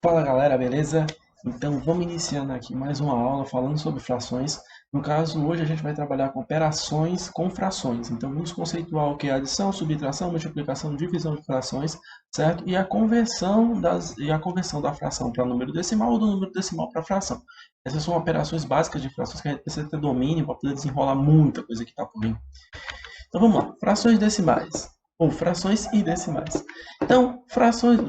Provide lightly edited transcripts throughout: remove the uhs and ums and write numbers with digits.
Fala galera, beleza? Então vamos iniciando aqui mais uma aula falando sobre frações. No caso, hoje a gente vai trabalhar com operações com frações. Então vamos conceituar o que é adição, subtração, multiplicação, divisão de frações, certo? E a conversão da fração para número decimal ou do número decimal para fração. Essas são operações básicas de frações que a gente precisa ter domínio para poder desenrolar muita coisa que está por vir. Então vamos lá, frações decimais ou frações e decimais. Então, frações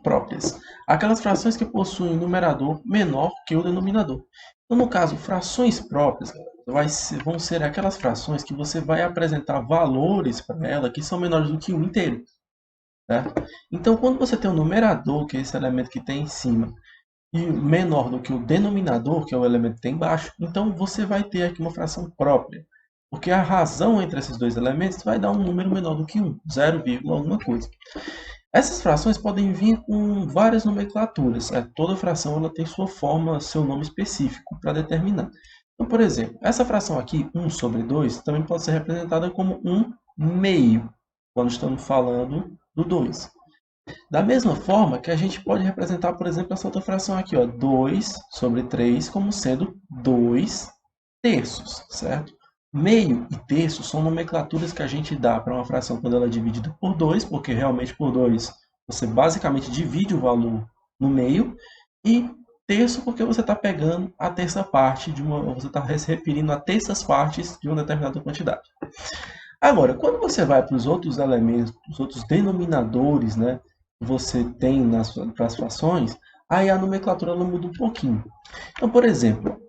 próprias. Aquelas frações que possuem um numerador menor que o denominador. Então, no caso, frações próprias vão ser aquelas frações que você vai apresentar valores para ela que são menores do que um inteiro. Certo? Então, quando você tem um numerador, que é esse elemento que tem em cima, e menor do que o denominador, que é o elemento que tem embaixo, então você vai ter aqui uma fração própria. Porque a razão entre esses dois elementos vai dar um número menor do que 1, 0, alguma coisa. Essas frações podem vir com várias nomenclaturas. Toda fração ela tem sua forma, seu nome específico para determinar. Então, por exemplo, essa fração aqui, 1 sobre 2, também pode ser representada como 1 meio, quando estamos falando do 2. Da mesma forma que a gente pode representar, por exemplo, essa outra fração aqui, ó, 2 sobre 3, como sendo 2 terços, certo? Meio e terço são nomenclaturas que a gente dá para uma fração quando ela é dividida por 2, porque realmente por 2 você basicamente divide o valor no meio, e terço porque você está pegando a terça parte você está se referindo a terças partes de uma determinada quantidade. Agora, quando você vai para os outros elementos, os outros denominadores, né, que você tem para as frações, aí a nomenclatura ela muda um pouquinho. Então, por exemplo,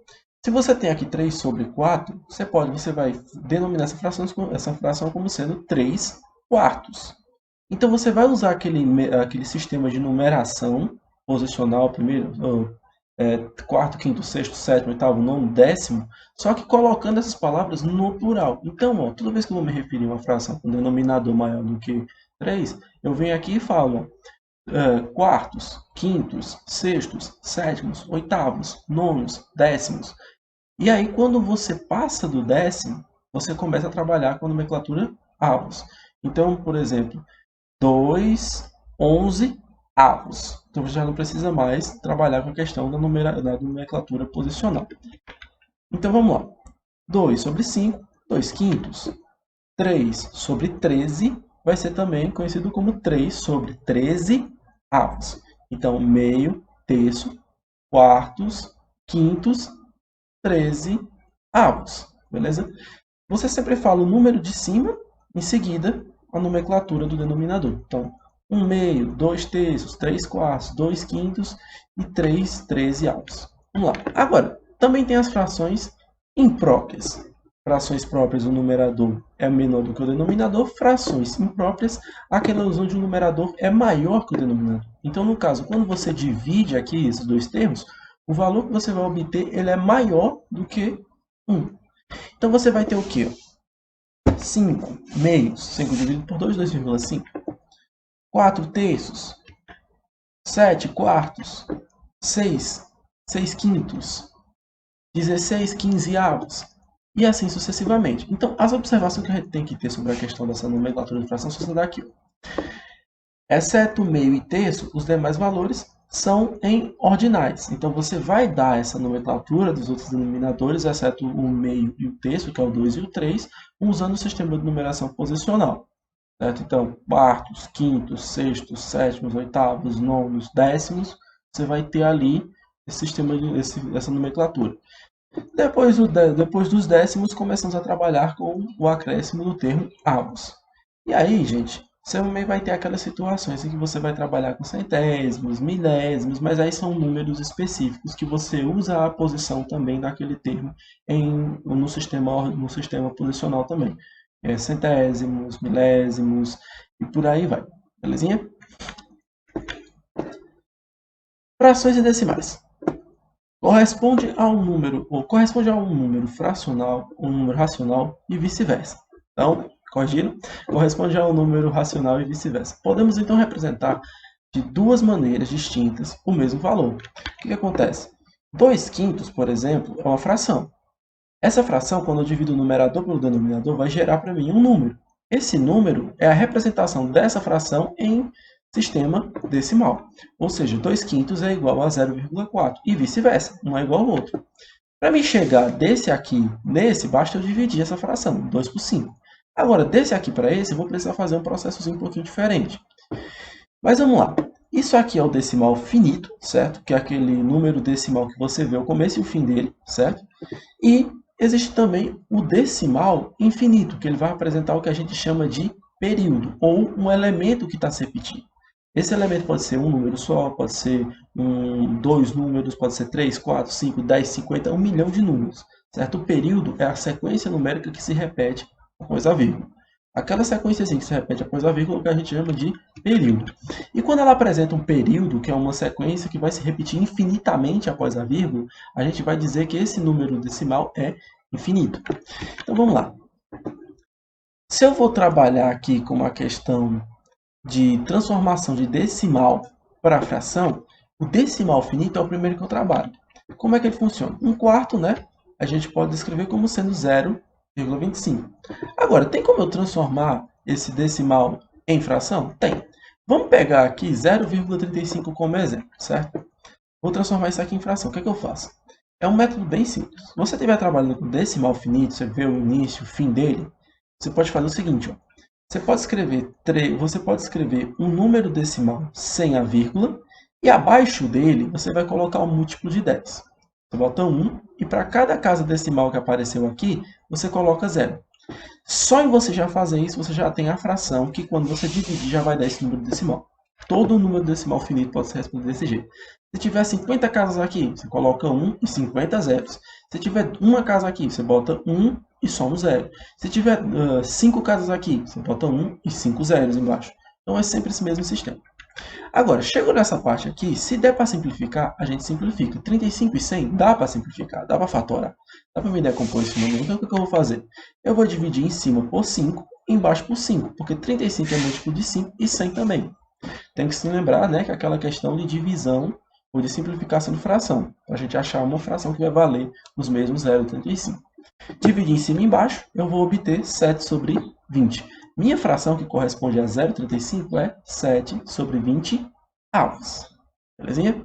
se você tem aqui 3 sobre 4, você vai denominar essa fração como sendo 3 quartos. Então você vai usar aquele sistema de numeração posicional, primeiro, quarto, quinto, sexto, sétimo, oitavo, nono, décimo, só que colocando essas palavras no plural. Então, ó, toda vez que eu vou me referir a uma fração com denominador maior do que 3, eu venho aqui e falo quartos, quintos, sextos, sétimos, oitavos, nonos, décimos. E aí, quando você passa do décimo, você começa a trabalhar com a nomenclatura avos. Então, por exemplo, 2, 11 avos. Então, você já não precisa mais trabalhar com a questão da nomenclatura posicional. Então, vamos lá. 2 sobre 5, 2 quintos. 3 sobre 13 vai ser também conhecido como 3 sobre 13 avos. Então, meio, terço, quartos, quintos, 13 avos, beleza? Você sempre fala o número de cima, em seguida a nomenclatura do denominador. Então, 1 meio, 2 terços, 3 quartos, 2 quintos e 3 13 avos. Vamos lá. Agora, também tem as frações impróprias. Frações próprias, o numerador é menor do que o denominador. Frações impróprias, aquelas onde o numerador é maior que o denominador. Então, no caso, quando você divide aqui esses dois termos, o valor que você vai obter ele é maior do que 1. Então, você vai ter o quê? 5 meios. 5 dividido por 2, 2,5. 4 terços. 7 quartos. 6 quintos. 16 quinzeavos. E assim sucessivamente. Então, as observações que a gente tem que ter sobre a questão dessa nomenclatura de fração são daqui. Exceto meio e terço, os demais valores são em ordinais. Então, você vai dar essa nomenclatura dos outros denominadores, exceto o meio e o terço, que é o 2 e o 3, usando o sistema de numeração posicional. Certo? Então, quartos, quintos, sextos, sétimos, oitavos, nonos, décimos, você vai ter ali esse sistema essa nomenclatura. Depois dos décimos, começamos a trabalhar com o acréscimo do termo avos. E aí, gente, você também vai ter aquelas situações em que você vai trabalhar com centésimos, milésimos, mas aí são números específicos que você usa a posição também daquele termo no sistema posicional também. Centésimos, milésimos e por aí vai. Belezinha? Frações e decimais. Corresponde a um número fracional, um número racional e vice-versa. Então, corrigindo, corresponde a um número racional e vice-versa. Podemos então representar de duas maneiras distintas o mesmo valor. O que acontece? 2 quintos, por exemplo, é uma fração. Essa fração, quando eu divido o numerador pelo denominador, vai gerar para mim um número. Esse número é a representação dessa fração em sistema decimal. Ou seja, 2/5 é igual a 0,4 e vice-versa, um é igual ao outro. Para me chegar desse aqui nesse, basta eu dividir essa fração, 2 por 5. Agora, desse aqui para esse, eu vou precisar fazer um processozinho um pouquinho diferente. Mas vamos lá. Isso aqui é o decimal finito, certo? Que é aquele número decimal que você vê o começo e o fim dele, certo? E existe também o decimal infinito, que ele vai representar o que a gente chama de período, ou um elemento que está se repetindo. Esse elemento pode ser um número só, pode ser dois números, pode ser 3, 4, 5, 10, 50, 1 milhão de números. Certo? O período é a sequência numérica que se repete após a vírgula. Aquela sequência que se repete após a vírgula, que a gente chama de período. E quando ela apresenta um período, que é uma sequência que vai se repetir infinitamente após a vírgula, a gente vai dizer que esse número decimal é infinito. Então vamos lá. Se eu vou trabalhar aqui com uma questão de transformação de decimal para fração, o decimal finito é o primeiro que eu trabalho. Como é que ele funciona? 1/4, né? A gente pode escrever como sendo 0,25. Agora, tem como eu transformar esse decimal em fração? Tem. Vamos pegar aqui 0,35 como exemplo, certo? Vou transformar isso aqui em fração. O que é que eu faço? É um método bem simples. Se você estiver trabalhando com decimal finito, você vê o início, o fim dele, você pode fazer o seguinte, ó. Você pode escrever um número decimal sem a vírgula e abaixo dele você vai colocar um múltiplo de 10. Você bota 1 e para cada casa decimal que apareceu aqui, você coloca 0. Só em você já fazer isso, você já tem a fração que quando você dividir já vai dar esse número decimal. Todo número decimal finito pode ser respondido desse jeito. Se tiver 50 casas aqui, você coloca 1 e 50 zeros. Se tiver uma casa aqui, você bota 1 e soma 0. Se tiver 5 casas aqui, você bota 1 e 5 zeros embaixo. Então é sempre esse mesmo sistema. Agora, chegou nessa parte aqui, se der para simplificar, a gente simplifica. 35 e 100 dá para simplificar, dá para fatorar. Dá para me decompor esse número. Então o que eu vou fazer? Eu vou dividir em cima por 5 e embaixo por 5, porque 35 é múltiplo de 5 e 100 também. Tem que se lembrar, né, que é aquela questão de divisão ou de simplificação de fração, para a gente achar uma fração que vai valer os mesmos 0,35. Dividir em cima e embaixo, eu vou obter 7 sobre 20. Minha fração que corresponde a 0,35 é 7 sobre 20 avos. Belezinha?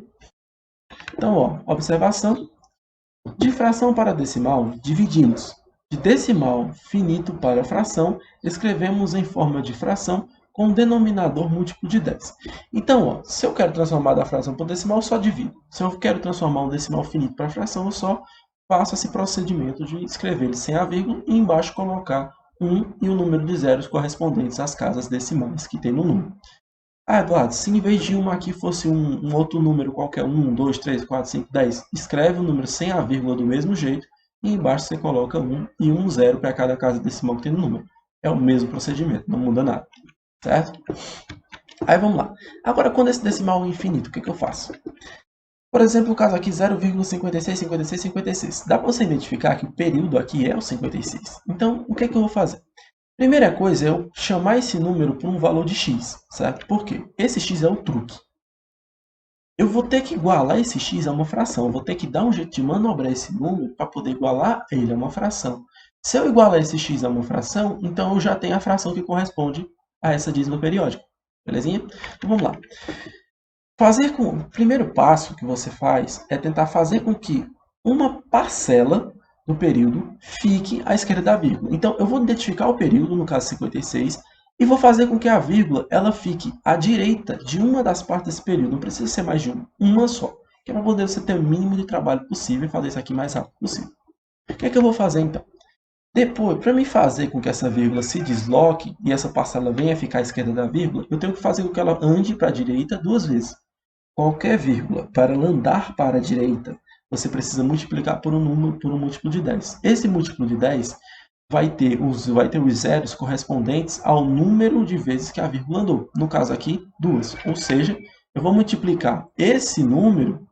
Então, ó, observação. De fração para decimal, dividimos. De decimal finito para fração, escrevemos em forma de fração com denominador múltiplo de 10. Então, ó, se eu quero transformar da fração para decimal, eu só divido. Se eu quero transformar um decimal finito para fração, eu só faço esse procedimento de escrever ele sem a vírgula e embaixo colocar 1 e o número de zeros correspondentes às casas decimais que tem no número. Ah, Eduardo, se em vez de 1 aqui fosse um outro número qualquer, 1, 2, 3, 4, 5, 10, escreve o número sem a vírgula do mesmo jeito e embaixo você coloca 1 e um zero para cada casa decimal que tem no número. É o mesmo procedimento, não muda nada, certo? Aí vamos lá. Agora, quando esse decimal é infinito, o que eu faço? Por exemplo, o caso aqui 0,56, 56, 56. Dá para você identificar que o período aqui é o 56. Então, o que eu vou fazer? Primeira coisa é eu chamar esse número por um valor de x, certo? Por quê? Esse x é o truque. Eu vou ter que igualar esse x a uma fração. Eu vou ter que dar um jeito de manobrar esse número para poder igualar ele a uma fração. Se eu igualar esse x a uma fração, então eu já tenho a fração que corresponde a essa dízima periódica. Belezinha? Então vamos lá. O primeiro passo que você faz é tentar fazer com que uma parcela do período fique à esquerda da vírgula. Então, eu vou identificar o período, no caso 56, e vou fazer com que a vírgula ela fique à direita de uma das partes desse período. Não precisa ser mais de uma só. Que é para poder você ter o mínimo de trabalho possível e fazer isso aqui mais rápido possível. O que eu vou fazer então? Depois, para me fazer com que essa vírgula se desloque e essa parcela venha ficar à esquerda da vírgula, eu tenho que fazer com que ela ande para a direita 2 vezes. Qualquer vírgula, para ela andar para a direita, você precisa multiplicar por um múltiplo de 10. Esse múltiplo de 10 vai ter os zeros correspondentes ao número de vezes que a vírgula andou. No caso aqui, 2. Ou seja, eu vou multiplicar esse número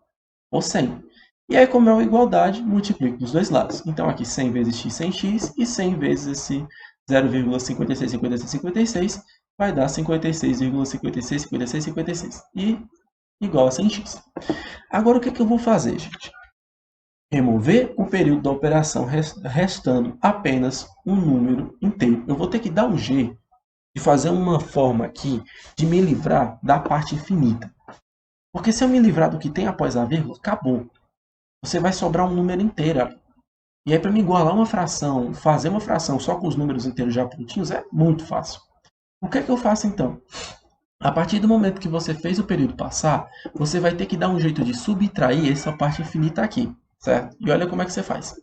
por 100. E aí, como é uma igualdade, multiplico dos dois lados. Então, aqui 100 vezes x sem x e 100 vezes esse 0,565656 vai dar 56,565656 e igual a 100x. Agora, o que eu vou fazer, gente? Remover o período da operação, restando apenas um número inteiro. Eu vou ter que dar um G de fazer uma forma aqui de me livrar da parte infinita. Porque se eu me livrar do que tem após a vírgula, acabou. Você vai sobrar um número inteiro ali. E aí, para me igualar uma fração, fazer uma fração só com os números inteiros já prontinhos, é muito fácil. O que é que eu faço então? A partir do momento que você fez o período passar, você vai ter que dar um jeito de subtrair essa parte infinita aqui, certo? E olha como é que você faz.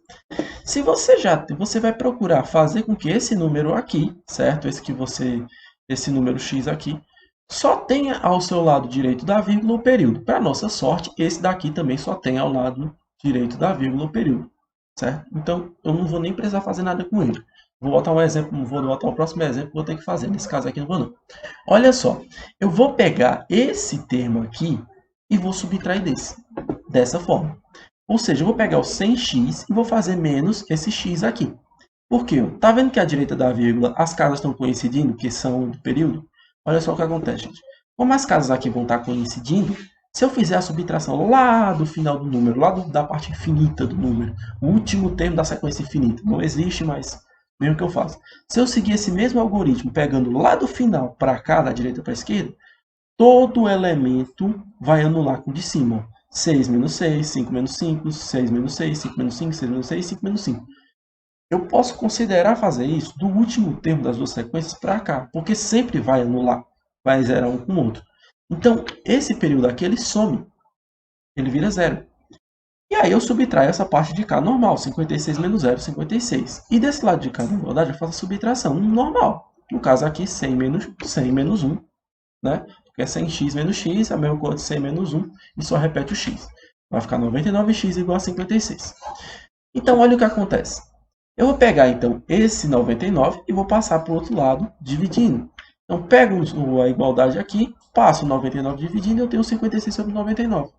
Se você vai procurar fazer com que esse número aqui, certo? Esse número x aqui, só tenha ao seu lado direito da vírgula o período. Para nossa sorte, esse daqui também só tem ao lado direito da vírgula o período, certo? Então, eu não vou nem precisar fazer nada com ele. Vou botar um exemplo, vou botar o próximo exemplo, vou ter que fazer. Nesse caso aqui não vou não. Olha só, eu vou pegar esse termo aqui e vou subtrair dessa forma. Ou seja, eu vou pegar o 100x e vou fazer menos esse x aqui. Por quê? Tá vendo que à direita da vírgula as casas estão coincidindo, que são do período? Olha só o que acontece, gente. Como as casas aqui vão estar coincidindo, se eu fizer a subtração lá do final do número, da parte infinita do número, o último termo da sequência infinita, não existe mais, mesmo que eu faça. Se eu seguir esse mesmo algoritmo, pegando lá do final para cá, da direita para a esquerda, todo elemento vai anular com o de cima. 6 menos 6, 5 menos 5, 6 menos 6, 5 menos 5, 6 menos 6, 5 menos 5. Eu posso considerar fazer isso do último termo das duas sequências para cá, porque sempre vai anular, vai zerar um com o outro. Então, esse período aqui, ele some, ele vira zero. E aí eu subtraio essa parte de cá normal, 56 menos 0, 56. E desse lado de cá da igualdade eu faço a subtração normal. No caso aqui, 100 menos 1, né? Porque é 100x menos x, a mesma coisa de 100 menos 1, e só repete o x. Vai ficar 99x igual a 56. Então, olha o que acontece. Eu vou pegar, então, esse 99 e vou passar para o outro lado, dividindo. Então, pego a igualdade aqui, passo o 99 dividindo e eu tenho 56 sobre 99.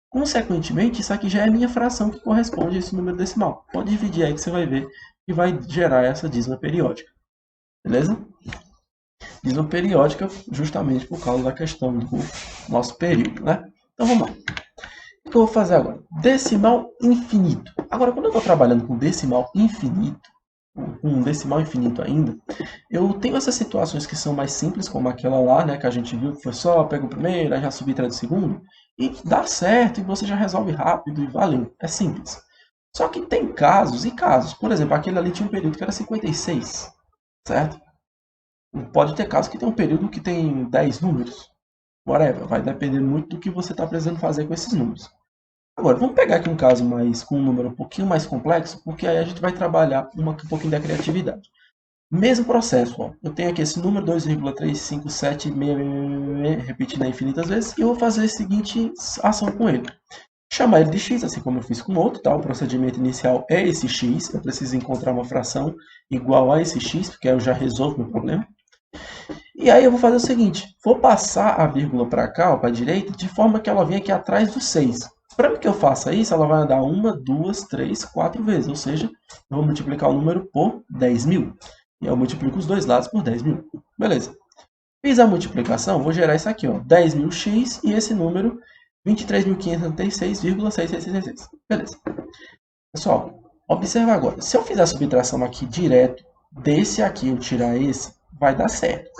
Consequentemente, isso aqui já é a minha fração que corresponde a esse número decimal. Pode dividir aí que você vai ver que vai gerar essa dízima periódica. Beleza? Dízima periódica justamente por causa da questão do nosso período, né? Então vamos lá. O que eu vou fazer agora? Decimal infinito. Agora, quando eu estou trabalhando com decimal infinito, com um decimal infinito ainda, eu tenho essas situações que são mais simples, como aquela lá, né, que a gente viu, que foi só pega o primeiro, aí já subtrai o segundo, e dá certo, e você já resolve rápido, e valeu, é simples. Só que tem casos e casos. Por exemplo, aquele ali tinha um período que era 56, certo? Pode ter casos que tem um período que tem 10 números. Whatever, vai depender muito do que você está precisando fazer com esses números. Agora, vamos pegar aqui um caso com um número um pouquinho mais complexo, porque aí a gente vai trabalhar um pouquinho da criatividade. Mesmo processo, ó. Eu tenho aqui esse número 2,3576, repetindo infinitas vezes, e eu vou fazer a seguinte ação com ele. Chamar ele de x, assim como eu fiz com o outro, tá? O procedimento inicial é esse x, eu preciso encontrar uma fração igual a esse x, porque aí eu já resolvo o meu problema. E aí eu vou fazer o seguinte, vou passar a vírgula para cá, para a direita, de forma que ela venha aqui atrás do 6. Para que eu faça isso, ela vai andar 1, 2, 3, 4 vezes, ou seja, eu vou multiplicar o número por 10.000. E eu multiplico os dois lados por 10.000. Beleza. Fiz a multiplicação, vou gerar isso aqui, ó, 10.000x e esse número 23.536,6666. Beleza. Pessoal, observa agora. Se eu fizer a subtração aqui direto, desse aqui eu tirar esse, vai dar certo.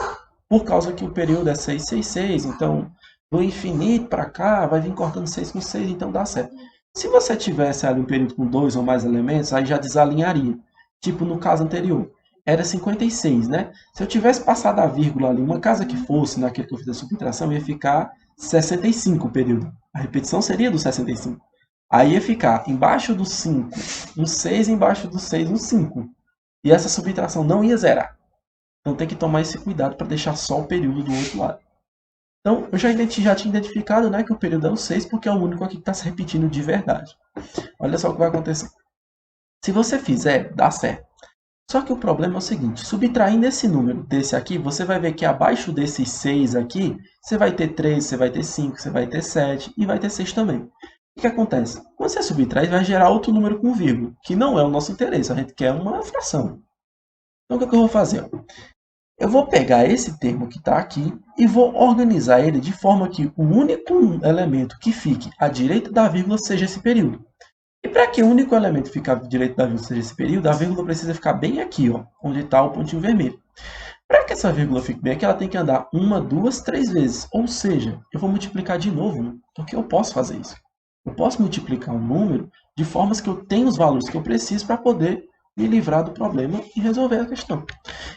Por causa que o período é 666, então do infinito para cá vai vir cortando 6 com 6, então dá certo. Se você tivesse ali um período com 2 ou mais elementos, aí já desalinharia. Tipo no caso anterior, era 56, né? Se eu tivesse passado a vírgula ali, uma casa que fosse naquele que eu fiz a subtração, ia ficar 65 o período. A repetição seria do 65. Aí ia ficar embaixo do 5, um 6, embaixo do 6, um 5. E essa subtração não ia zerar. Então tem que tomar esse cuidado para deixar só o período do outro lado. Então eu já tinha identificado, né, que o período é o 6, porque é o único aqui que está se repetindo de verdade. Olha só o que vai acontecer. Se você fizer, dá certo. Só que o problema é o seguinte, subtraindo esse número desse aqui, você vai ver que abaixo desses 6 aqui, você vai ter 3, você vai ter 5, você vai ter 7 e vai ter 6 também. O que acontece? Quando você subtrai, vai gerar outro número com vírgula, que não é o nosso interesse, a gente quer uma fração. Então o que eu vou fazer? Eu vou pegar esse termo que está aqui e vou organizar ele de forma que o único elemento que fique à direita da vírgula seja esse período. E para que o único elemento fique à direita da vírgula seja esse período, a vírgula precisa ficar bem aqui, ó, onde está o pontinho vermelho. Para que essa vírgula fique bem aqui, ela tem que andar uma, duas, três vezes. Ou seja, eu vou multiplicar de novo, né? Porque eu posso fazer isso. Eu posso multiplicar um número de formas que eu tenho os valores que eu preciso para poder me livrar do problema e resolver a questão.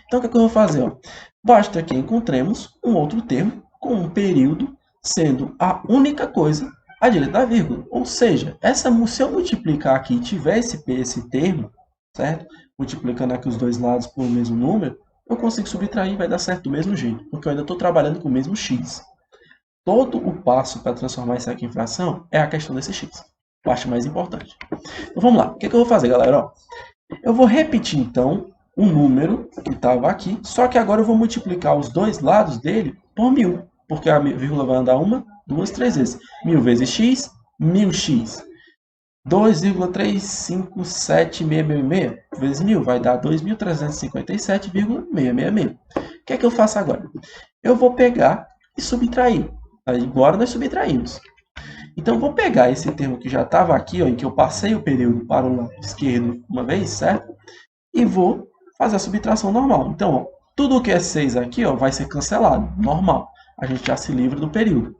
Então, o que é que eu vou fazer? Ó? Basta que encontremos um outro termo com um período sendo a única coisa à direita da vírgula. Ou seja, se eu multiplicar aqui e tiver esse termo, certo? Multiplicando aqui os dois lados por o mesmo número, eu consigo subtrair e vai dar certo do mesmo jeito, porque eu ainda estou trabalhando com o mesmo x. Todo o passo para transformar isso aqui em fração é a questão desse x. Parte mais importante. Então vamos lá. O que eu vou fazer, galera? Ó, eu vou repetir, então, o número que estava aqui, só que agora eu vou multiplicar os dois lados dele por 1000, porque a vírgula vai andar uma, duas, três vezes. 1000 vezes x, 1000x. 2,357666 vezes 1000 vai dar 2.357,666. O que é que eu faço agora? Eu vou pegar e subtrair. Agora nós subtraímos. Então, eu vou pegar esse termo que já estava aqui, ó, em que eu passei o período para o lado esquerdo uma vez, certo? E vou fazer a subtração normal. Então, ó, tudo que é 6 aqui ó, vai ser cancelado, normal. A gente já se livra do período.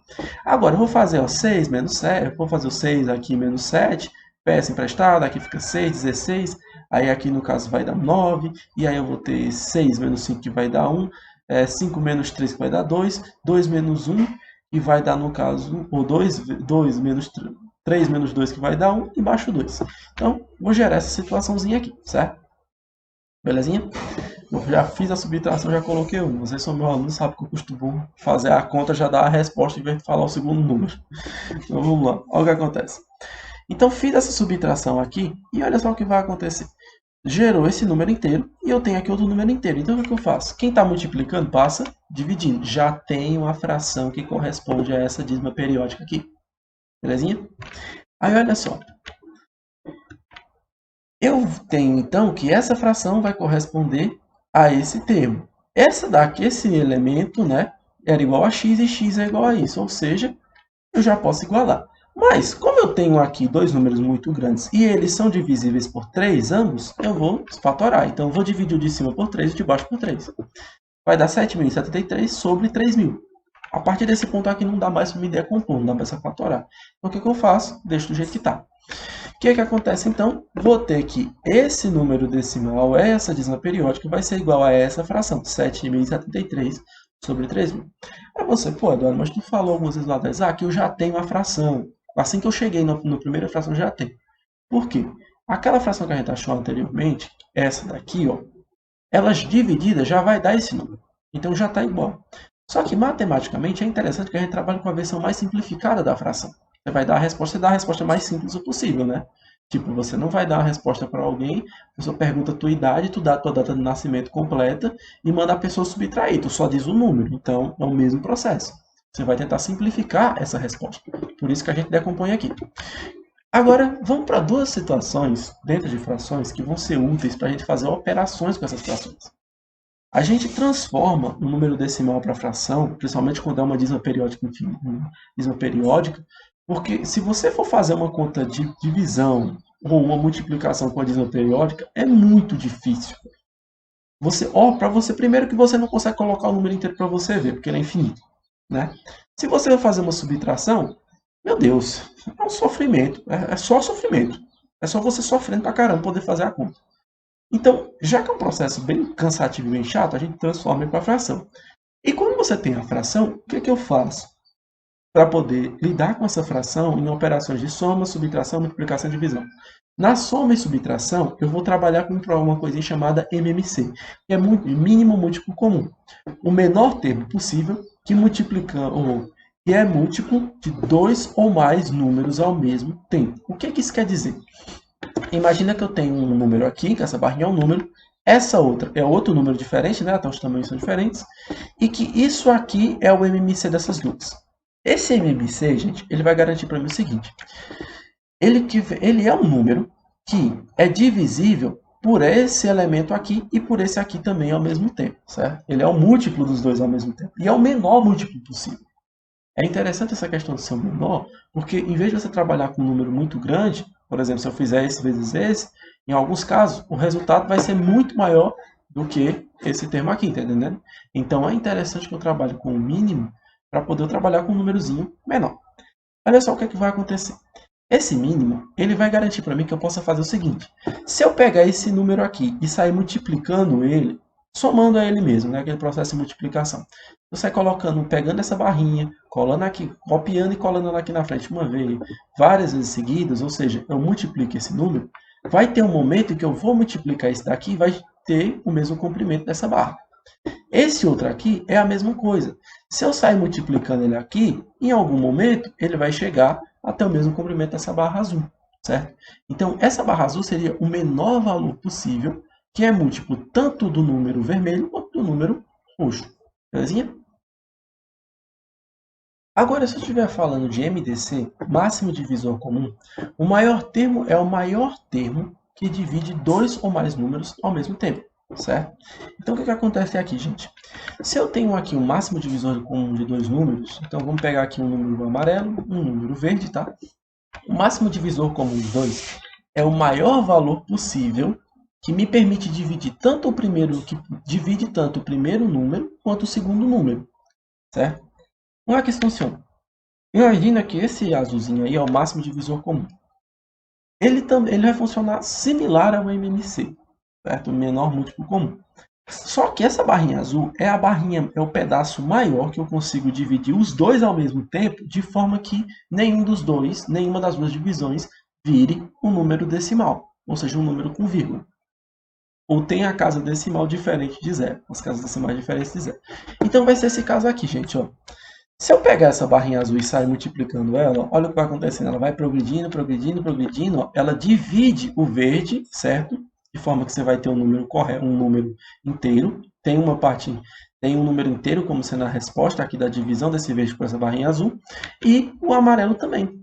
Agora, eu vou fazer ó, 6 menos 7, vou fazer o 6 aqui menos 7, peça emprestada, aqui fica 6, 16, aí aqui no caso vai dar 9, e aí eu vou ter 6 menos 5 que vai dar 1, 5 menos 3 que vai dar 2, 2 menos 1 que vai dar no caso, ou 2 menos 3 menos 2 que vai dar 1, e baixo 2. Então, vou gerar essa situaçãozinha aqui, certo? Belezinha? Eu já fiz a subtração, já coloquei 1. Vocês são meus alunos, sabem que eu costumo fazer a conta, já dar a resposta em vez de falar o segundo número. Então vamos lá, olha o que acontece. Então fiz essa subtração aqui e olha só o que vai acontecer. Gerou esse número inteiro e eu tenho aqui outro número inteiro. Então o que eu faço? Quem está multiplicando passa dividindo. Já tem uma fração que corresponde a essa dízima periódica aqui. Belezinha? Aí olha só. Eu tenho então que essa fração vai corresponder a esse termo. Esse elemento, né, era igual a x e x é igual a isso. Ou seja, eu já posso igualar. Mas, como eu tenho aqui dois números muito grandes e eles são divisíveis por 3 ambos, eu vou fatorar. Então, eu vou dividir o de cima por 3 e o de baixo por 3. Vai dar 7.073 sobre 3.000. A partir desse ponto aqui não dá mais para me decompor, não dá mais para fatorar. Então, o que eu faço? Deixo do jeito que está. O que acontece, então? Vou ter que esse número decimal, essa dízima periódica, vai ser igual a essa fração, 7.073 sobre 3.000. Aí você, pô, Eduardo, mas tu falou algumas vezes lá atrás, que eu já tenho a fração. Assim que eu cheguei na primeira fração, já tenho. Por quê? Aquela fração que a gente achou anteriormente, essa daqui, ó, elas divididas já vai dar esse número. Então já está igual. Só que matematicamente é interessante que a gente trabalhe com a versão mais simplificada da fração. Você vai dar a resposta e dá a resposta mais simples possível, né? Tipo, você não vai dar a resposta para alguém, a pessoa pergunta a tua idade, tu dá a tua data de nascimento completa e manda a pessoa subtrair, tu só diz o número. Então, é o mesmo processo. Você vai tentar simplificar essa resposta. Por isso que a gente decompõe aqui. Agora, vamos para duas situações dentro de frações que vão ser úteis para a gente fazer operações com essas frações. A gente transforma o número decimal para fração, principalmente quando é uma dízima periódica, porque se você for fazer uma conta de divisão ou uma multiplicação com a dízima periódica, é muito difícil. Para você, primeiro que você não consegue colocar o número inteiro para você ver, porque ele é infinito. Né? Se você vai fazer uma subtração, meu Deus, é um sofrimento, é só sofrimento. É só você sofrendo pra caramba poder fazer a conta. Então, já que é um processo bem cansativo e bem chato, a gente transforma para fração. E quando você tem a fração, o que eu faço? Para poder lidar com essa fração em operações de soma, subtração, multiplicação e divisão. Na soma e subtração, eu vou trabalhar com uma coisinha chamada MMC, que é mínimo múltiplo comum. O menor termo possível que é múltiplo de 2 ou mais números ao mesmo tempo. O que isso quer dizer? Imagina que eu tenho um número aqui, que essa barrinha é um número, essa outra é outro número diferente, né? Até os tamanhos são diferentes, e que isso aqui é o MMC dessas duas. Esse MMC, gente, ele vai garantir para mim o seguinte: ele é um número que é divisível por esse elemento aqui e por esse aqui também ao mesmo tempo, certo? Ele é o múltiplo dos dois ao mesmo tempo, e é o menor múltiplo possível. É interessante essa questão de ser o menor, porque em vez de você trabalhar com um número muito grande, por exemplo, se eu fizer esse vezes esse, em alguns casos, o resultado vai ser muito maior do que esse termo aqui, tá entendendo? Então é interessante que eu trabalhe com o mínimo para poder trabalhar com um númerozinho menor. Olha só o que é que vai acontecer. Esse mínimo, ele vai garantir para mim que eu possa fazer o seguinte. Se eu pegar esse número aqui e sair multiplicando ele, somando a ele mesmo, né, aquele processo de multiplicação. Você sai colocando, pegando essa barrinha, colando aqui, copiando e colando ela aqui na frente uma vez, várias vezes seguidas, ou seja, eu multiplico esse número, vai ter um momento em que eu vou multiplicar esse daqui e vai ter o mesmo comprimento dessa barra. Esse outro aqui é a mesma coisa. Se eu sair multiplicando ele aqui, em algum momento ele vai chegar até o mesmo comprimento dessa barra azul, certo? Então, essa barra azul seria o menor valor possível, que é múltiplo tanto do número vermelho quanto do número roxo. Belezinha? Agora, se eu estiver falando de MDC, máximo divisor comum, o maior termo é o maior termo que divide dois ou mais números ao mesmo tempo, certo? Então, o que acontece aqui, gente? Se eu tenho aqui um máximo divisor comum de dois números, então vamos pegar aqui um número amarelo, um número verde, tá? O máximo divisor comum de dois é o maior valor possível que me permite dividir tanto o primeiro, que divide tanto o primeiro número quanto o segundo número, certo? Como é que isso funciona? Imagina que esse azulzinho aí é o máximo divisor comum. Ele vai funcionar similar ao MMC, certo? O menor múltiplo comum. Só que essa barrinha azul é o pedaço maior que eu consigo dividir os dois ao mesmo tempo, de forma que nenhuma das duas divisões vire um número decimal, ou seja, um número com vírgula. Ou tem a casa decimal diferente de zero, as casas decimais diferentes de zero. Então vai ser esse caso aqui, gente, ó. Se eu pegar essa barrinha azul e sair multiplicando ela, olha o que vai acontecendo. Ela vai progredindo, progredindo, progredindo. Ó. Ela divide o verde, certo? De forma que você vai ter um número correto, um número inteiro. Tem um número inteiro como sendo a resposta aqui da divisão desse verde por essa barrinha azul. E o amarelo também.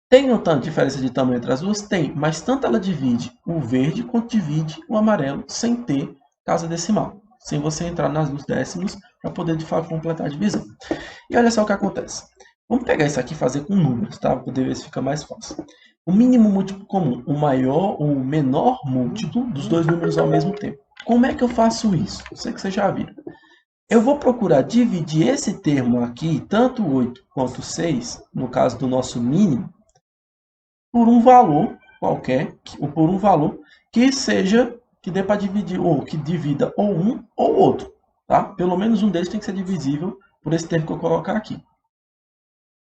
Tem uma diferença de tamanho entre as duas? Tem, mas tanto ela divide o verde quanto divide o amarelo sem ter casa decimal. Sem você entrar nos décimos para poder de fato completar a divisão. E olha só o que acontece. Vamos pegar isso aqui e fazer com números, tá? Para poder ver se fica mais fácil. O mínimo múltiplo comum, o menor múltiplo dos dois números ao mesmo tempo. Como é que eu faço isso? Eu sei que vocês já viram. Eu vou procurar dividir esse termo aqui, tanto 8 quanto 6, no caso do nosso mínimo, por um valor qualquer, ou por um valor que seja, que dê para dividir, ou que divida ou um ou outro, tá? Pelo menos um deles tem que ser divisível por esse termo que eu colocar aqui.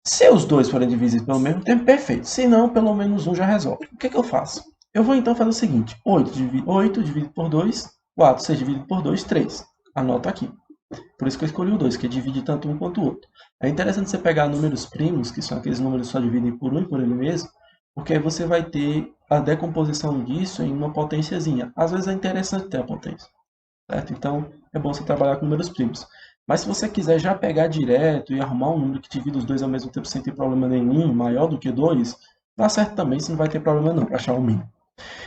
Se os dois forem divisíveis pelo mesmo tempo, perfeito. Se não, pelo menos um já resolve. O que eu faço? Eu vou então fazer o seguinte. 8 dividido por 2, 4. 6 dividido por 2, 3. Anota aqui. Por isso que eu escolhi o 2, que divide tanto um quanto o outro. É interessante você pegar números primos, que são aqueles números que só dividem por um e por ele mesmo, porque aí você vai ter a decomposição disso em uma potênciazinha. Às vezes é interessante ter a potência, certo? Então, é bom você trabalhar com números primos. Mas se você quiser já pegar direto e arrumar um número que divida os dois ao mesmo tempo sem ter problema nenhum, maior do que 2, dá certo também, você não vai ter problema não para achar o mínimo.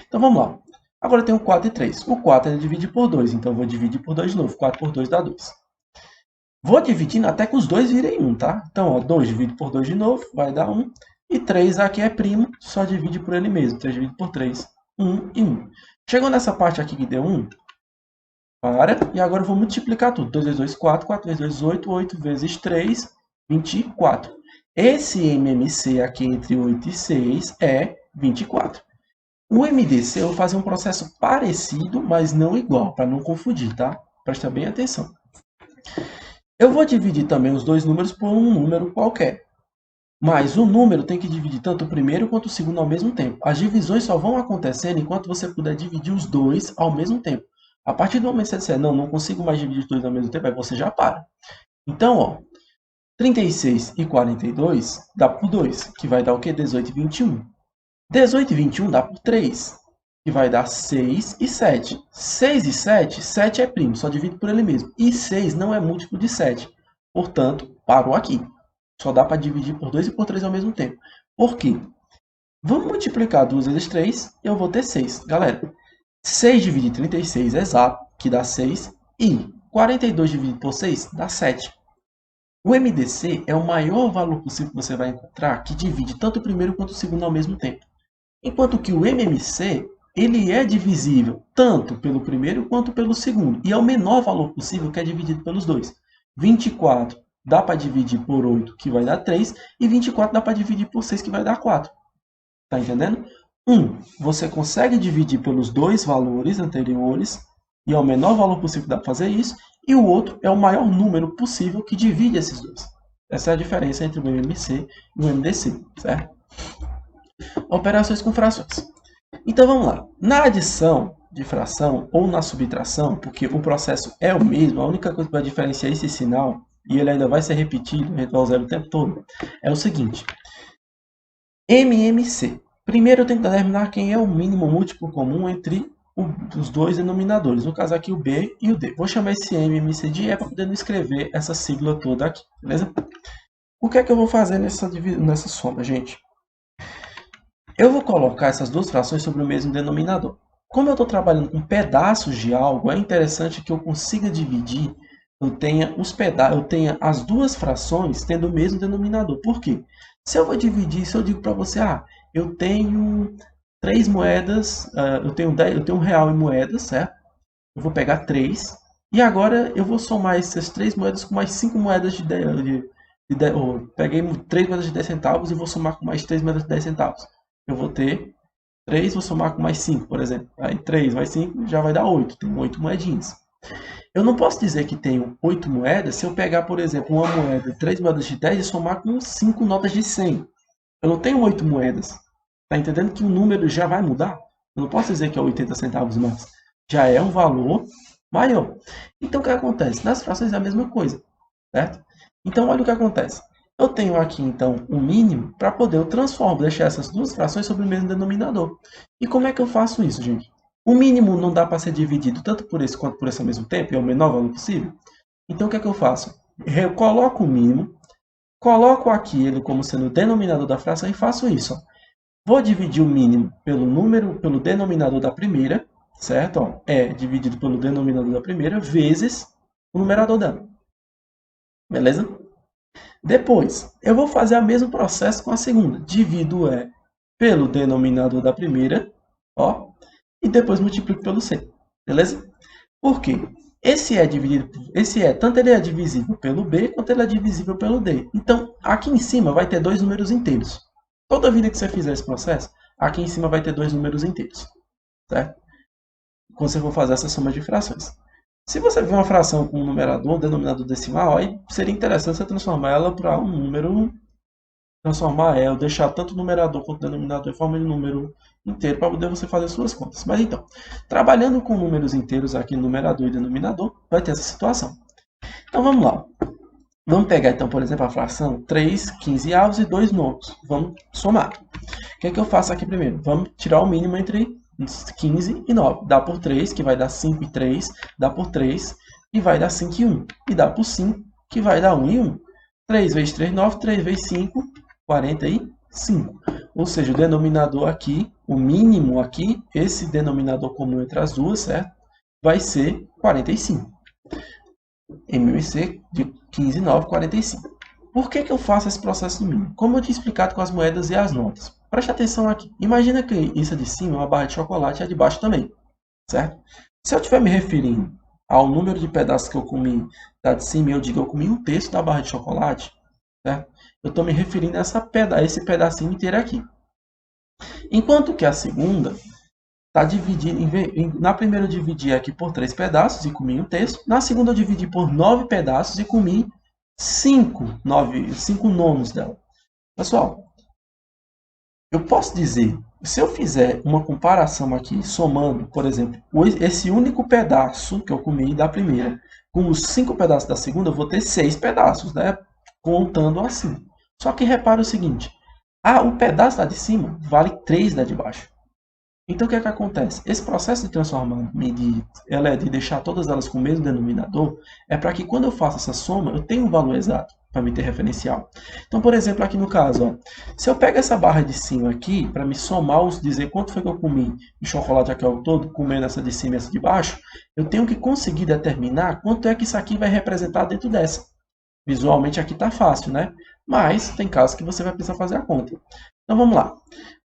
Então vamos lá. Agora eu tenho 4 e 3. O 4 ele divide por 2, então eu vou dividir por 2 de novo. 4 por 2 dá 2. Vou dividindo até que os dois virem 1, tá? Então, ó, 2 dividido por 2 de novo, vai dar 1. E 3 aqui é primo, só divide por ele mesmo. 3 dividido por 3, 1 e 1. Chegou nessa parte aqui que deu 1, para, e agora eu vou multiplicar tudo. 2 vezes 2, 4, 4 vezes 2, 8, 8 vezes 3, 24. Esse MMC aqui entre 8 e 6 é 24. O MDC eu vou fazer um processo parecido, mas não igual, para não confundir, tá? Presta bem atenção. Eu vou dividir também os dois números por um número qualquer. Mas o número tem que dividir tanto o primeiro quanto o segundo ao mesmo tempo. As divisões só vão acontecendo enquanto você puder dividir os dois ao mesmo tempo. A partir do momento que você disser, não consigo mais dividir os dois ao mesmo tempo, aí você já para. Então, ó, 36 e 42 dá por 2, que vai dar o quê? 18 e 21. 18 e 21 dá por 3, que vai dar 6 e 7. 6 e 7, 7 é primo, só divide por ele mesmo. E 6 não é múltiplo de 7. Portanto, parou aqui. Só dá para dividir por 2 e por 3 ao mesmo tempo. Por quê? Vamos multiplicar 2 vezes 3 e eu vou ter 6. Galera, 6 dividido 36 é exato, que dá 6. E 42 dividido por 6 dá 7. O MDC é o maior valor possível que você vai encontrar que divide tanto o primeiro quanto o segundo ao mesmo tempo. Enquanto que o MMC, ele é divisível tanto pelo primeiro quanto pelo segundo. E é o menor valor possível que é dividido pelos dois. 24 dá para dividir por 8, que vai dar 3. E 24 dá para dividir por 6, que vai dar 4. Tá entendendo? Você consegue dividir pelos dois valores anteriores. E é o menor valor possível que dá para fazer isso. E o outro é o maior número possível que divide esses dois. Essa é a diferença entre o MMC e o MDC, certo? Operações com frações. Então vamos lá. Na adição de fração ou na subtração, porque o processo é o mesmo, a única coisa que vai diferenciar esse sinal, e ele ainda vai ser repetido, a gente vai usar ele o tempo todo, é o seguinte. MMC. Primeiro eu tenho que determinar quem é o mínimo múltiplo comum entre os dois denominadores. No caso aqui o B e o D. Vou chamar esse MMC de E para poder não escrever essa sigla toda aqui, beleza? O que é que eu vou fazer nessa soma, gente? Eu vou colocar essas duas frações sobre o mesmo denominador. Como eu estou trabalhando com pedaços de algo, é interessante que eu consiga dividir, eu tenha as duas frações tendo o mesmo denominador. Por quê? Se eu vou dividir, se eu digo para você, eu tenho 3 moedas, eu tenho R$1 em moedas, certo? Eu vou pegar 3, e agora eu vou somar essas 3 moedas com mais 5 moedas de 10 peguei 3 moedas de 10 centavos e vou somar com mais 3 moedas de 10 centavos. Eu vou ter 3, vou somar com mais 5, por exemplo. Aí 3 mais 5 já vai dar 8. Tem 8 moedinhas. Eu não posso dizer que tenho 8 moedas se eu pegar, por exemplo, uma moeda, 3 moedas de 10 e somar com 5 notas de 100. Eu não tenho 8 moedas. Tá entendendo que o número já vai mudar? Eu não posso dizer que é 80 centavos mais. Já é um valor maior. Então o que acontece? Nas frações é a mesma coisa, certo? Então olha o que acontece. Eu tenho aqui, então, um mínimo para poder deixar essas duas frações sobre o mesmo denominador. E como é que eu faço isso, gente? O mínimo não dá para ser dividido tanto por esse quanto por esse ao mesmo tempo, é o menor valor possível. Então, o que é que eu faço? Eu coloco o mínimo, coloco aqui ele como sendo o denominador da fração e faço isso. Ó. Vou dividir o mínimo pelo denominador da primeira, certo? Ó, dividido pelo denominador da primeira, vezes o numerador dela. Beleza? Depois, eu vou fazer o mesmo processo com a segunda. Divido E pelo denominador da primeira, ó, e depois multiplico pelo C. Beleza? Por quê? Esse E, tanto ele é divisível pelo B, quanto ele é divisível pelo D. Então, aqui em cima vai ter 2 números inteiros. Toda vida que você fizer esse processo, aqui em cima vai ter 2 números inteiros. Certo? Quando você for fazer essa soma de frações. Se você vê uma fração com um numerador, um denominador decimal, aí seria interessante você transformar ela para um número, deixar tanto o numerador quanto o denominador em forma de número inteiro para poder você fazer suas contas. Mas então, trabalhando com números inteiros aqui, numerador e denominador, vai ter essa situação. Então vamos lá. Vamos pegar então, por exemplo, a fração 3 15avos e 2 nonos. Vamos somar. O que é que eu faço aqui primeiro? Vamos tirar o mínimo entre 15 e 9. Dá por 3, que vai dar 5 e 3. Dá por 3, que vai dar 5 e 1. E dá por 5, que vai dar 1 e 1. 3 vezes 3, 9. 3 vezes 5, 45. Ou seja, o denominador aqui, o mínimo aqui, esse denominador comum entre as duas, certo? Vai ser 45. MMC de 15, 9, 45. Por que eu faço esse processo do mínimo? Como eu tinha explicado com as moedas e as notas. Preste atenção aqui. Imagina que isso de cima é uma barra de chocolate e a de baixo também. Certo? Se eu estiver me referindo ao número de pedaços que eu comi da de cima e eu digo que eu comi 1/3 da barra de chocolate, certo? Eu estou me referindo a esse pedacinho inteiro aqui. Enquanto que a segunda está dividida. Na primeira eu dividi aqui por 3 pedaços e comi 1/3. Na segunda eu dividi por 9 pedaços e comi 5 nonos dela. Pessoal, eu posso dizer, se eu fizer uma comparação aqui, somando, por exemplo, esse único pedaço que eu comi da primeira com os 5 pedaços da segunda, eu vou ter 6 pedaços, né? Contando assim. Só que repara o seguinte, o pedaço lá de cima vale 3 da de baixo. Então, o que é que acontece? Esse processo de transformar, de deixar todas elas com o mesmo denominador, é para que quando eu faço essa soma, eu tenha um valor exato para me ter referencial. Então, por exemplo, aqui no caso, se eu pego essa barra de cima aqui, para me somar, dizer quanto foi que eu comi de chocolate aqui ao todo, comendo essa de cima e essa de baixo, eu tenho que conseguir determinar quanto é que isso aqui vai representar dentro dessa. Visualmente aqui está fácil, né? Mas tem casos que você vai precisar fazer a conta. Então, vamos lá.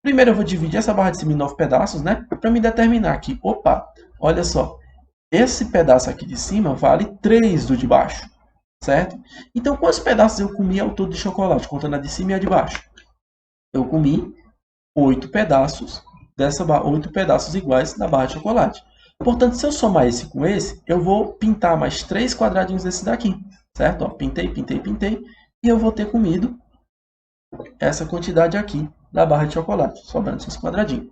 Primeiro eu vou dividir essa barra de cima em 9 pedaços, né? Para me determinar aqui, opa, olha só, esse pedaço aqui de cima vale 3 do de baixo, certo? Então, quantos pedaços eu comi ao todo de chocolate, contando a de cima e a de baixo? Eu comi 8 pedaços, 8 pedaços iguais da barra de chocolate. Portanto, se eu somar esse com esse, eu vou pintar mais 3 quadradinhos desse daqui, certo? Ó, pintei, pintei, pintei, e eu vou ter comido essa quantidade aqui da barra de chocolate, sobrando esses quadradinhos.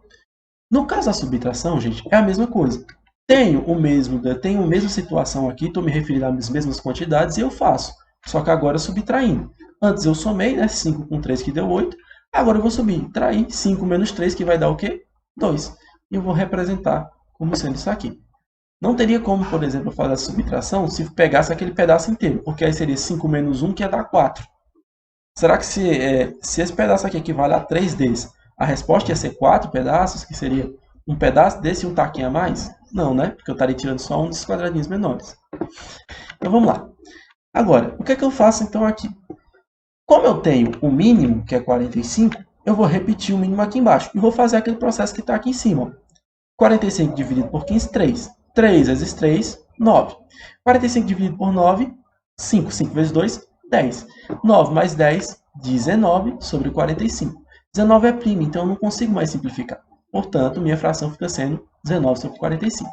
No caso da subtração, gente, é a mesma coisa. Tenho a mesma situação aqui, estou me referindo às mesmas quantidades e eu faço. Só que agora subtraindo. Antes eu somei, né? 5 com 3 que deu 8. Agora eu vou subtrair 5 menos 3 que vai dar o quê? 2. E eu vou representar como sendo isso aqui. Não teria como, por exemplo, fazer a subtração se pegasse aquele pedaço inteiro, porque aí seria 5 menos 1 que ia dar 4. Será que se esse pedaço aqui equivale a 3 desses, a resposta ia ser 4 pedaços, que seria um pedaço desse e um taquinho a mais? Não, né? Porque eu estaria tirando só um desses quadradinhos menores. Então vamos lá. Agora, o que é que eu faço então aqui? Como eu tenho o mínimo, que é 45, eu vou repetir o mínimo aqui embaixo. E vou fazer aquele processo que está aqui em cima. 45 dividido por 15, 3. 3 vezes 3, 9. 45 dividido por 9, 5. 5 vezes 2, 10. 9 mais 10, 19 sobre 45. 19 é prima, então eu não consigo mais simplificar. Portanto, minha fração fica sendo 19 sobre 45.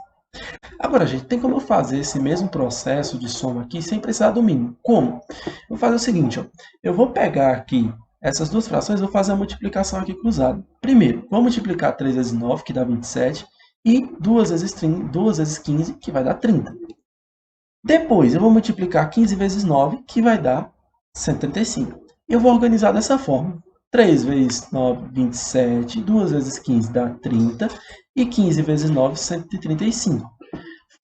Agora, gente, tem como eu fazer esse mesmo processo de soma aqui sem precisar do mínimo? Como? Eu vou fazer o seguinte, ó. Eu vou pegar aqui essas duas frações e vou fazer a multiplicação aqui cruzada. Primeiro, vou multiplicar 3 vezes 9, que dá 27, e 2 vezes 15, que vai dar 30. Depois, eu vou multiplicar 15 vezes 9, que vai dar 135. Eu vou organizar dessa forma. 3 vezes 9, 27. 2 vezes 15 dá 30. E 15 vezes 9, 135.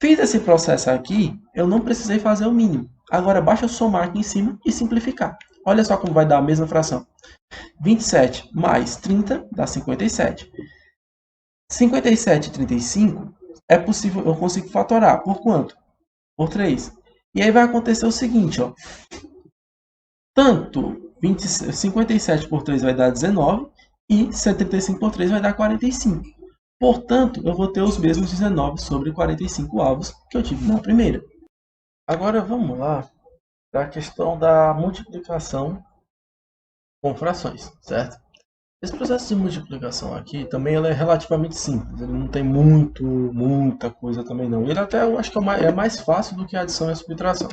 Fiz esse processo aqui, eu não precisei fazer o mínimo. Agora, basta eu somar aqui em cima e simplificar. Olha só como vai dar a mesma fração. 27 mais 30 dá 57. 57 e 35 é possível, eu consigo fatorar. Por quanto? Por 3. E aí vai acontecer o seguinte, ó. Tanto 57 por 3 vai dar 19 e 135 por 3 vai dar 45. Portanto, eu vou ter os mesmos 19 sobre 45 avos que eu tive na primeira. Agora vamos lá para a questão da multiplicação com frações, certo? Esse processo de multiplicação aqui também ele é relativamente simples, ele não tem muita coisa também não. Ele até eu acho que é mais fácil do que a adição e a subtração.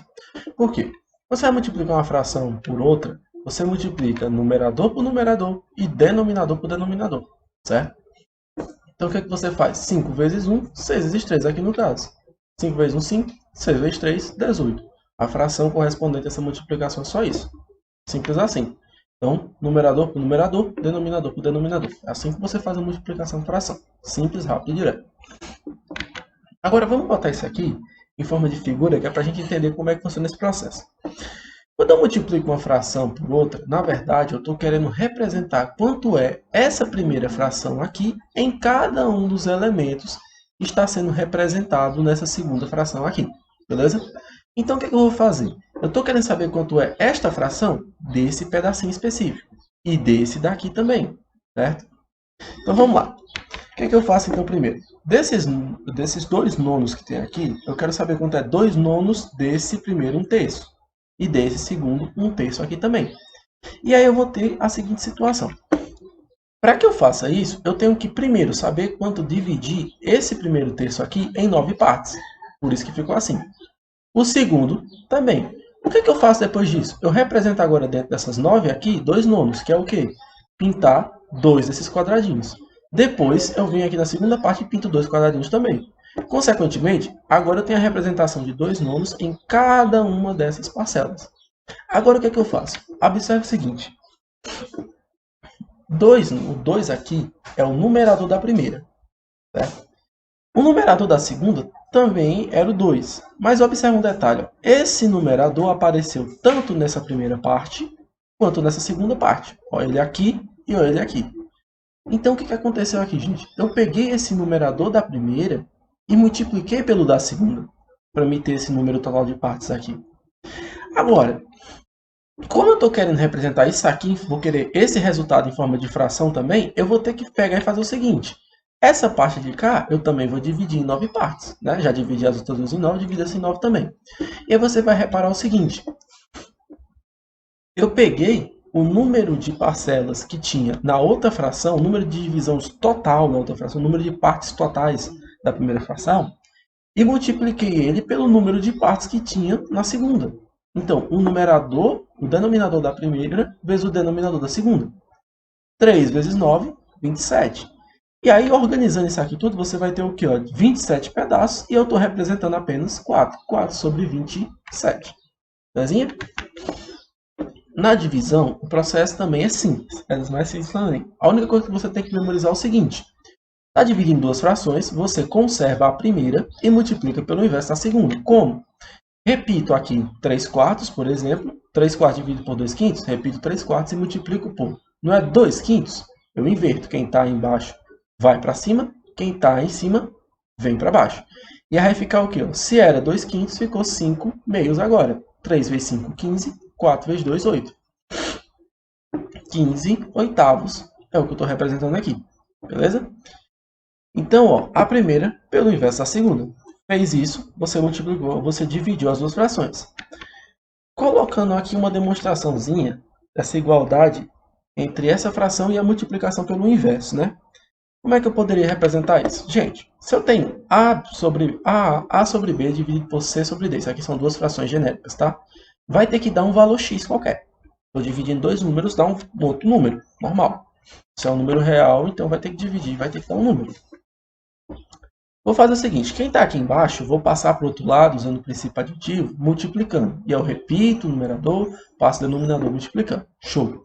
Por quê? Você vai multiplicar uma fração por outra, você multiplica numerador por numerador e denominador por denominador, certo? Então o que é que você faz? 5 vezes 1, 6 vezes 3 aqui no caso. 5 vezes 1, 5, 6 vezes 3, 18. A fração correspondente a essa multiplicação é só isso. Simples assim. Então, numerador por numerador, denominador por denominador. É assim que você faz a multiplicação de fração. Simples, rápido e direto. Agora, vamos botar isso aqui em forma de figura, que é para a gente entender como é que funciona esse processo. Quando eu multiplico uma fração por outra, na verdade, eu estou querendo representar quanto é essa primeira fração aqui em cada um dos elementos que está sendo representado nessa segunda fração aqui. Beleza? Então, o que eu vou fazer? Eu estou querendo saber quanto é esta fração desse pedacinho específico. E desse daqui também, certo? Então, vamos lá. O que eu faço, então, primeiro? Desses 2 nonos que tem aqui, eu quero saber quanto é 2 nonos desse primeiro 1/3. E desse segundo 1/3 aqui também. E aí eu vou ter a seguinte situação. Para que eu faça isso, eu tenho que primeiro saber quanto dividir esse primeiro terço aqui em 9 partes. Por isso que ficou assim. O segundo também. O que eu faço depois disso? Eu represento agora dentro dessas 9 aqui, 2 nonos, que é o quê? Pintar 2 desses quadradinhos. Depois eu venho aqui na segunda parte e pinto 2 quadradinhos também. Consequentemente, agora eu tenho a representação de 2 nonos em cada uma dessas parcelas. Agora o que eu faço? Observe o seguinte. O 2 aqui é o numerador da primeira, certo? O numerador da segunda também era o 2. Mas observe um detalhe. Ó. Esse numerador apareceu tanto nessa primeira parte, quanto nessa segunda parte. Olha ele aqui e olha ele aqui. Então, o que aconteceu aqui, gente? Eu peguei esse numerador da primeira e multipliquei pelo da segunda, para me ter esse número total de partes aqui. Agora, Como eu estou querendo representar isso aqui, vou querer esse resultado em forma de fração também, eu vou ter que pegar e fazer o seguinte. Essa parte de cá, eu também vou dividir em 9 partes. Né? Já dividi as outras duas em 9, divido essa em 9 também. E aí você vai reparar o seguinte. Eu peguei o número de parcelas que tinha na outra fração, o número de divisões total na outra fração, o número de partes totais da primeira fração, e multipliquei ele pelo número de partes que tinha na segunda. Então, o numerador, o denominador da primeira, vezes o denominador da segunda. 3 vezes 9, 27. E aí, organizando isso aqui tudo, você vai ter o quê? 27 pedaços, e eu estou representando apenas 4. 4 sobre 27. Belezinha? Na divisão, o processo também é simples. É das mais simples também. A única coisa que você tem que memorizar é o seguinte. Está dividindo em duas frações, você conserva a primeira e multiplica pelo inverso da segunda. Como? Repito aqui 3 quartos, por exemplo. 3 quartos dividido por 2 quintos. Repito 3 quartos e multiplico por... Não é 2 quintos? Eu inverto. Quem está embaixo vai para cima. Quem está em cima vem para baixo. E aí vai ficar o quê? Se era 2 quintos, ficou 5 meios agora. 3 vezes 5, 15. 4 vezes 2, 8. 15 oitavos é o que eu estou representando aqui. Beleza? Então, a primeira pelo inverso da segunda. Fez isso, você multiplicou, você dividiu as duas frações. Colocando aqui uma demonstraçãozinha dessa igualdade entre essa fração e a multiplicação pelo inverso, né? Como é que eu poderia representar isso? Gente, se eu tenho A sobre B dividido por C sobre D, isso aqui são duas frações genéricas, tá? Vai ter que dar um valor X qualquer. Estou dividindo dois números, dá um outro número, normal. Se é um número real, então vai ter que dividir, vai ter que dar um número. Vou fazer o seguinte, quem está aqui embaixo, vou passar para o outro lado, usando o princípio aditivo, multiplicando. E eu repito o numerador, passo o denominador multiplicando. Show!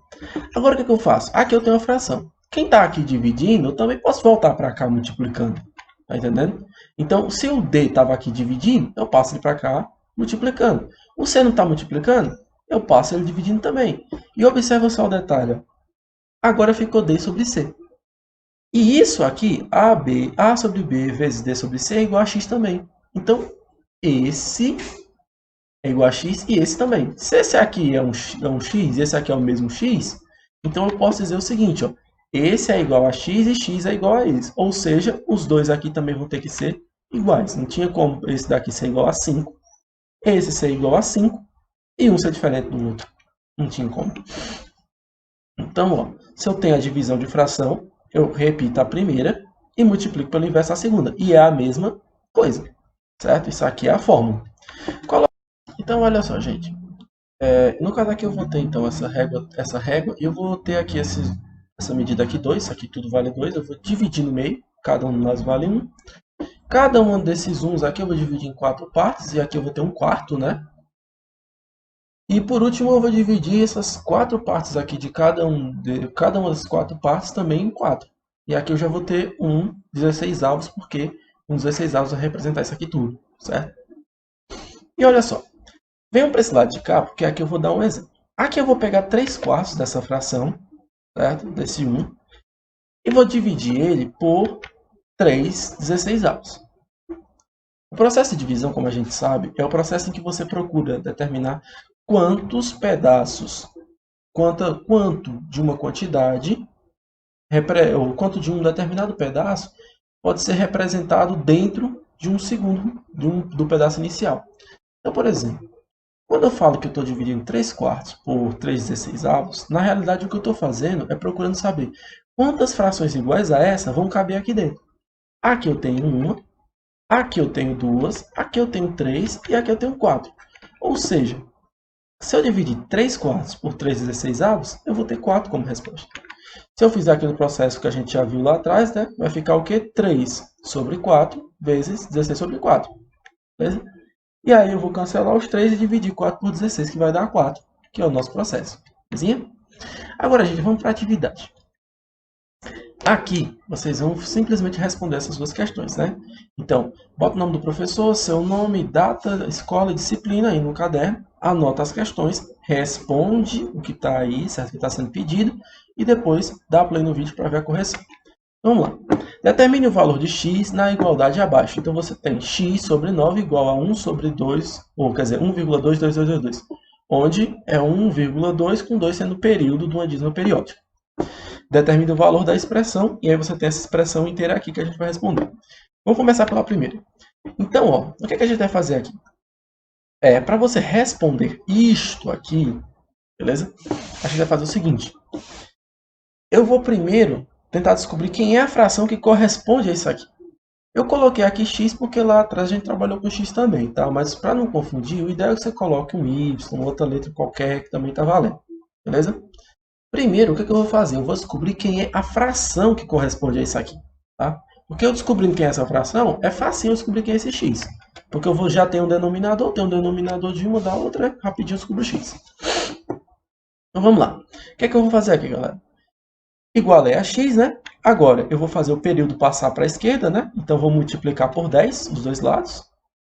Agora o que eu faço? Aqui eu tenho uma fração. Quem está aqui dividindo, eu também posso voltar para cá multiplicando. Tá entendendo? Então, se o D estava aqui dividindo, eu passo ele para cá multiplicando. O C não está multiplicando, eu passo ele dividindo também. E observa só o detalhe. Agora ficou D sobre C. E isso aqui, A sobre B vezes D sobre C é igual a X também. Então, esse é igual a X e esse também. Se esse aqui é um X e esse aqui é o mesmo X, então eu posso dizer o seguinte, ó, esse é igual a X e X é igual a esse. Ou seja, os dois aqui também vão ter que ser iguais. Não tinha como esse daqui ser igual a 5, esse ser igual a 5 e um ser diferente do outro. Não tinha como. Então, ó, se eu tenho a divisão de fração, eu repito a primeira e multiplico pelo inverso a segunda. E é a mesma coisa, certo? Isso aqui é a fórmula. Então, olha só, gente. No caso aqui eu vou ter, então, essa régua e eu vou ter aqui essa medida aqui, 2. Isso aqui tudo vale 2. Eu vou dividir no meio. Cada um de nós vale 1. Cada um desses 1 aqui eu vou dividir em 4 partes. E aqui eu vou ter um quarto, né? E por último eu vou dividir essas 4 partes aqui de cada uma das 4 partes também em 4. E aqui eu já vou ter 16 avos, porque um 16 avos vai representar isso aqui tudo, certo? E olha só, venham para esse lado de cá, porque aqui eu vou dar um exemplo. Aqui eu vou pegar 3 quartos dessa fração, certo? Desse 1, e vou dividir ele por 3 16 avos. O processo de divisão, como a gente sabe, é o processo em que você procura determinar quantos pedaços, quanto de uma quantidade, ou quanto de um determinado pedaço pode ser representado dentro de um segundo do pedaço inicial. Então, por exemplo, quando eu falo que eu estou dividindo 3 quartos por 3 16 avos, na realidade o que eu estou fazendo é procurando saber quantas frações iguais a essa vão caber aqui dentro. Aqui eu tenho uma, aqui eu tenho 2, aqui eu tenho 3 e aqui eu tenho 4. Ou seja, se eu dividir 3 quartos por 3 16 avos, eu vou ter 4 como resposta. Se eu fizer aquele processo que a gente já viu lá atrás, né, vai ficar o quê? 3 sobre 4 vezes 16 sobre 4. Beleza? E aí eu vou cancelar os 3 e dividir 4 por 16, que vai dar 4, que é o nosso processo. Beleza? Agora, gente, vamos para a atividade. Aqui, vocês vão simplesmente responder essas duas questões, né? Então, bota o nome do professor, seu nome, data, escola e disciplina aí no caderno, anota as questões, responde o que está aí, certo? O que está sendo pedido, e depois dá play no vídeo para ver a correção. Vamos lá. Determine o valor de x na igualdade abaixo. Então, você tem x sobre 9 igual a 1 sobre 2, ou quer dizer, 1,22222, onde é 1,2 com 2 sendo o período de uma dízima periódica. Determina o valor da expressão, e aí você tem essa expressão inteira aqui que a gente vai responder. Vamos começar pela primeira. Então, ó, o que a gente vai fazer aqui? Para você responder isto aqui, beleza? A gente vai fazer o seguinte. Eu vou primeiro tentar descobrir quem é a fração que corresponde a isso aqui. Eu coloquei aqui x porque lá atrás a gente trabalhou com x também, tá? Mas para não confundir, o ideal é que você coloque um y, outra letra qualquer que também está valendo, beleza? Primeiro, o que eu vou fazer? Eu vou descobrir quem é a fração que corresponde a isso aqui, tá? Porque eu descobrindo quem é essa fração, é fácil eu descobrir quem é esse x. Porque eu já tenho um denominador, tenho um denominador de uma da outra, rapidinho eu descubro x. Então vamos lá. O que eu vou fazer aqui, galera? Igual é a x, né? Agora, eu vou fazer o período passar para a esquerda, né? Então, vou multiplicar por 10, os dois lados.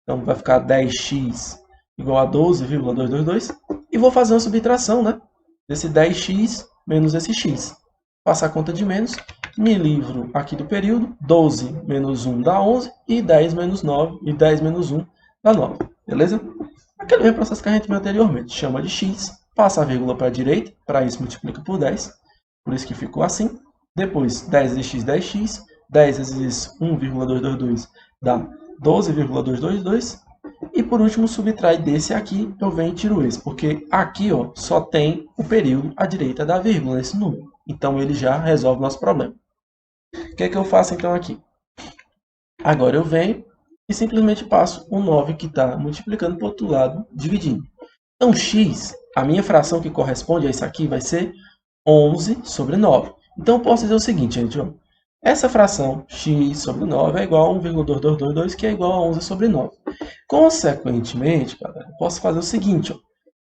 Então, vai ficar 10x igual a 12,222. E vou fazer uma subtração, né? Desse 10x menos esse x. Passar a conta de menos, me livro aqui do período. 12 menos 1 dá 11. E 10 menos 9, e 10 menos 1 dá 9. Beleza? Aquele mesmo processo que a gente viu anteriormente. Chama de x, passa a vírgula para a direita. Para isso, multiplica por 10. Por isso que ficou assim. Depois, 10 vezes x, 10x. 10 vezes 1,222 dá 12,222. E por último, subtrai desse aqui, eu venho e tiro esse. Porque aqui ó, só tem o período à direita da vírgula, esse número. Então, ele já resolve o nosso problema. O que é que eu faço então aqui? Agora eu venho e simplesmente passo o 9 que está multiplicando para o outro lado, dividindo. Então, x, a minha fração que corresponde a isso aqui, vai ser 11 sobre 9. Então, eu posso dizer o seguinte, gente. Ó, essa fração x sobre 9 é igual a 1,2222, que é igual a 11 sobre 9. Consequentemente, galera, eu posso fazer o seguinte. Ó,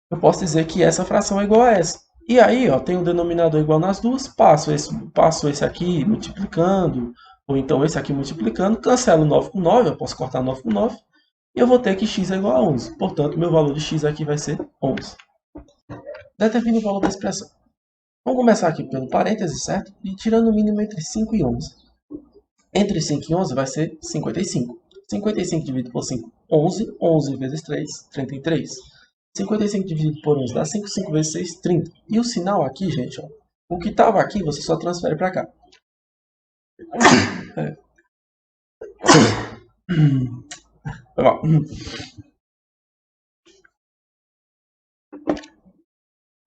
eu posso dizer que essa fração é igual a essa. E aí, ó, tem um denominador igual nas duas, passo esse aqui multiplicando, ou então esse aqui multiplicando, cancelo 9 com 9, eu posso cortar 9 com 9, e eu vou ter que x é igual a 11. Portanto, meu valor de x aqui vai ser 11. Determine o valor da expressão. Vamos começar aqui pelo parênteses, certo? E tirando o mínimo entre 5 e 11. Entre 5 e 11 vai ser 55. 55 dividido por 5, 11. 11 vezes 3, 33. 55 dividido por 11 dá 5. 5 vezes 6, 30. E o sinal aqui, gente, ó, o que estava aqui, você só transfere para cá.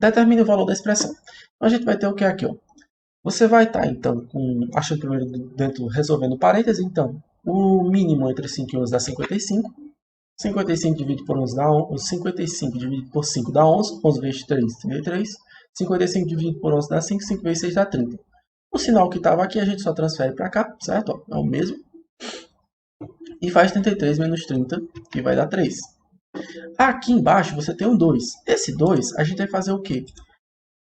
Determine o valor da expressão. Então, a gente vai ter o que aqui, ó. Você vai estar, então, achando primeiro dentro, resolvendo parênteses. Então, o mínimo entre 5 e 11 dá 55. 55 dividido por 11 dá 11. 55 dividido por 5 dá 11. 11 vezes 3, 33. 55 dividido por 11 dá 5. 5 vezes 6 dá 30. O sinal que estava aqui, a gente só transfere para cá, certo? Ó, é o mesmo. E faz 33 menos 30, que vai dar 3. Aqui embaixo você tem um 2. Esse 2, a gente vai fazer o quê?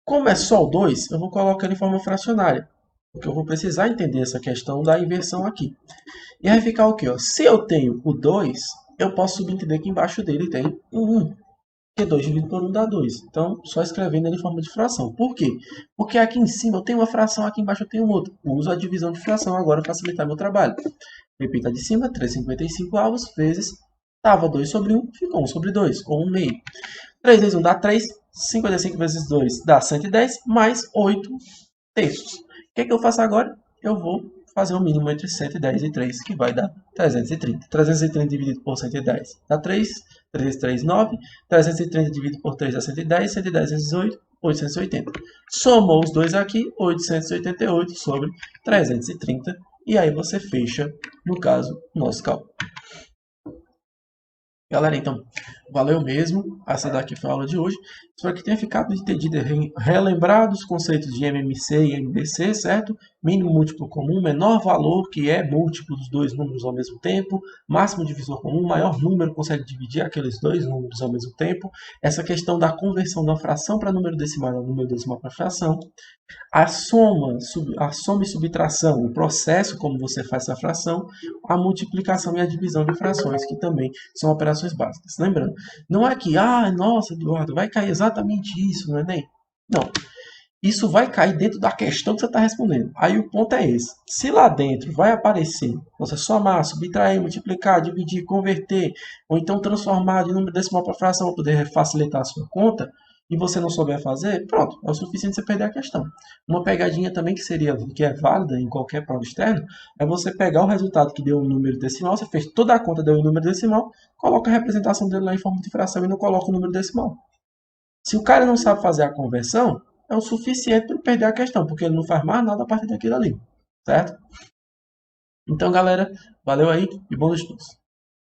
Como é só o 2, eu vou colocar ele em forma fracionária. Porque eu vou precisar entender essa questão da inversão aqui. E vai ficar o quê? Ó? Se eu tenho o 2, eu posso subentender que embaixo dele tem um 1. Porque 2 dividido por 1 dá 2. Então, só escrevendo ele em forma de fração. Por quê? Porque aqui em cima eu tenho uma fração, aqui embaixo eu tenho outra. Uso a divisão de fração agora para facilitar meu trabalho. Repita de cima, 3,55 avos vezes, estava 2 sobre 1, ficou 1 sobre 2, ou 1 meio. 3 vezes 1 dá 3, 55 vezes 2 dá 110, mais 8 terços. O que eu faço agora? Eu vou fazer o mínimo entre 110 e 3, que vai dar 330. 330 dividido por 110 dá 3, 3 vezes 3, 9. 330 dividido por 3 dá 110, 110 vezes 8, 880. Somou os dois aqui, 888 sobre 330. E aí você fecha, no caso, o nosso cálculo. Galera, então, valeu mesmo. Essa daqui foi a aula de hoje. Espero que tenha ficado entendido e relembrado os conceitos de MMC e MDC, certo? Mínimo múltiplo comum, menor valor, que é múltiplo dos dois números ao mesmo tempo. Máximo divisor comum, maior número consegue dividir aqueles dois números ao mesmo tempo. Essa questão da conversão da fração para número decimal, número decimal para fração. A soma e subtração, o processo como você faz essa fração, a multiplicação e a divisão de frações, que também são operações básicas. Lembrando, não é que, nossa, Eduardo, vai cair exatamente isso no Enem. Não. isso vai cair dentro da questão que você está respondendo. Aí o ponto é esse. Se lá dentro vai aparecer você somar, subtrair, multiplicar, dividir, converter, ou então transformar de número decimal para fração para poder facilitar a sua conta, e você não souber fazer, pronto, é o suficiente você perder a questão. Uma pegadinha também que é válida em qualquer prova externa, é você pegar o resultado que deu um número decimal, você fez toda a conta, deu um número decimal, coloca a representação dele lá em forma de fração e não coloca o número decimal. Se o cara não sabe fazer a conversão, é o suficiente para ele perder a questão, porque ele não faz mais nada a partir daquilo ali, certo? Então, galera, valeu aí e bons estudos.